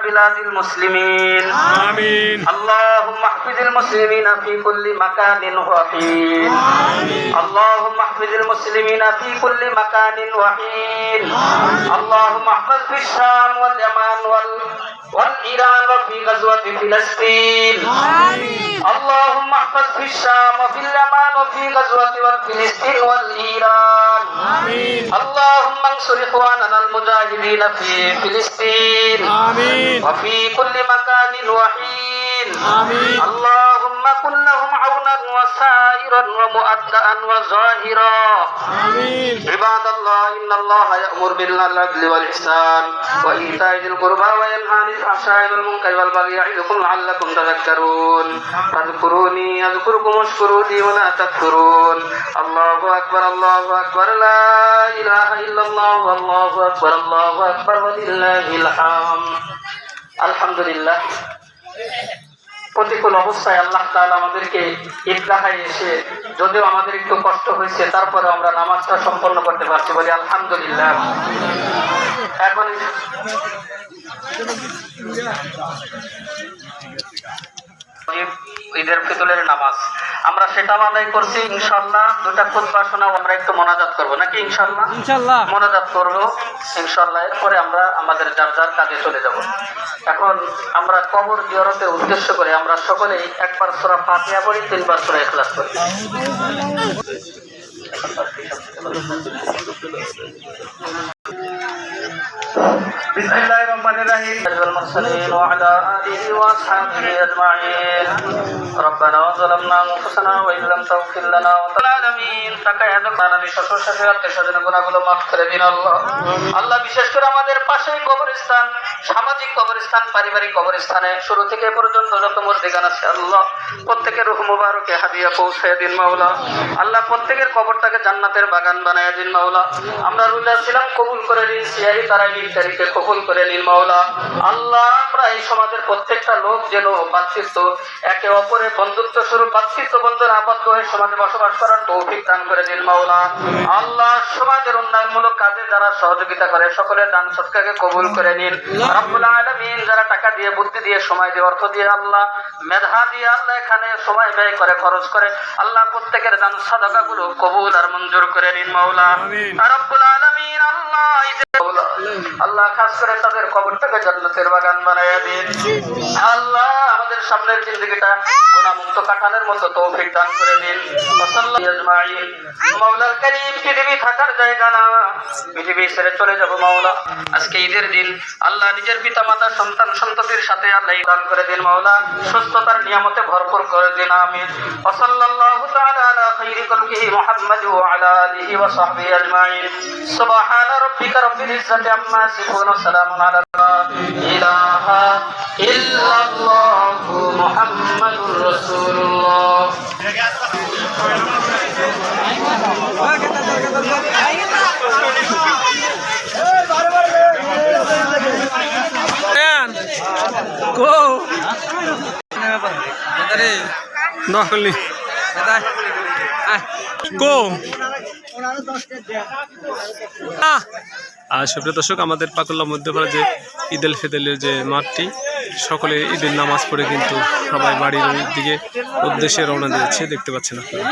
بلاد المسلمين آمين. اللهم احفظ المسلمين في كل مكان وحين اللهم احفظ المسلمين في كل مكان وحين اللهم احفظ في الشام واليمن والإيران وفي غزوة فلسطين اللهم احفظ في الشام وفي اليمن وفي غزوة فلسطين والإيران اللهم انصر إخواننا المجاهدين في فلسطين وفي كل مكان وحين اللهم كن لهم عونا وسائرا ومؤدأ وظاهرا عباد الله إن الله يأمر بالعدل والإحسان وإيتاء ذي القربى وينهى عن الفحشاء والمنكر والبغي يعظكم لعلكم تذكرون فاذكروني أذكركم واشكروا لي ولا تكفرون الله أكبر لا إله إلا الله والله أكبر ولله الحمد আলহামদুলিল্লাহ প্রতিকূল অবস্থায় আল্লাহ তাআলা আমাদেরকে ঈদগাহে এসে যদিও আমাদের একটু কষ্ট হয়েছে তারপরে আমরা নামাজটা সম্পন্ন করতে পারছি বলি আলহামদুলিল্লাহ। এখন ঈদের ফিতরের নামাজ আমরা সেটা আদায় করছি ইনশাআল্লাহ। দুটা খুতবা শোনাও, আমরা একটু মোনাজাত করব নাকি ইনশাআল্লাহ মোনাজাত করব ইনশাআল্লাহ। এরপরে আমরা আমাদের যার যার কাজে চলে যাব। এখন আমরা কবর জিয়ারতের উদ্দেশ্য করে আমরা সকলেই একবার সূরা ফাতিহা পড়ি, তিনবার সূরা ইখলাস পড়ি। বিসমিল্লাহির রহমানির রহিম وعلى آله وأصحابه أجمعين ربنا ظلمنا أنفسنا وإن لم تغفر لنا وتعالمين গুনাহগুলো মাফ করে দিন আল্লাহ। আল্লাহ বিশেষ করে আমাদের পাশেই কবরস্থান, সামাজিক কবরস্থান, পারিবারিক কবরস্থানে শুরু থেকে পর্যন্ত যত মুর্দিগান আছে আল্লাহ প্রত্যেকের রূহ মুবারকে হাদিয়া পৌঁছায় দিন মাওলা। আল্লাহ প্রত্যেকের কবরটাকে জান্নাতের বাগান বানায় দিন মাওলা। আমরা রোজা ছিলাম কবুল করে দিন, সিয়ারি তারাবির তারিখে কবুল করে নিন মাওলা। আল্লাহ আমরা এই সমাজের প্রত্যেকটা লোক যেন বাতচিত্র একে অপরের বন্ধুত্ব স্বরূপ বাতচিত্র বন্ধুর আবদ্ধ হয়ে সমাজে বসবাস করার তৌফিক দান করে দিন মাওলা। আল্লাহ সমাজের উন্নয়নমূলক কাজে যারা সহযোগিতা করে সকলের দান সদকাকে কবুল করে নিন রব্বুল আলামিন। যারা টাকা দিয়ে, বুদ্ধি দিয়ে, সময় দিয়ে, অর্থ দিয়ে, আল্লাহ মেধা দিয়ে আল্লাহ এখানে সময় ব্যয় করে, খরচ করে আল্লাহ প্রত্যেকের দান সাদাকাগুলো কবুল আর মঞ্জুর করে নিন মাওলা রব্বুল আলামিন। আল্লাহ খাস করে তাদের কবরটাকে জান্নাতের বাগান বানায়া দিন আল্লাহ। আমাদের সামনের জিন্দেগিটা গুনাহমুক্ত কাঁঠালের মতো তৌফিক দান করে দিন। সাল্লাল্লাহু আজমাইন। মাওলার কারীম পৃথিবী থাকার জায়গা না, পৃথিবী ছেড়ে চলে যাব মাওলা। আজকে ঈদের দিন আল্লাহ নিজের পিতা মাতা সন্তান সন্ততির সাথে আল্লাহ দান করে দিন মাওলা। সুস্থতার নিয়ামতে ভরপুর করে দিন আমিন। সাল্লাল্লাহু তাআলা আলা খায়রি খালকিহি মুহাম্মাদ ওয়া আলা আলিহি ওয়া সাহবিহি আজমাইন। সুবহানা রাব্বিকা রাব্বিল ইজ্জাতি আম্মা ইয়াসিফুন ওয়া সালামুন আলা ইলাহা ইল্লাল্লাহু মুহাম্মাদুর রাসূলুল্লাহ। সুপ্রিয় দর্শক, আমাদের পাকুল্লা মধ্যপাড়া যে ঈদ উল ফিতরের যে মাঠটি, সকলে ঈদের নামাজ পড়ে কিন্তু সবাই বাড়ির দিকে উদ্দেশ্যে রওনা দিয়েছে, দেখতে পাচ্ছেন আপনারা।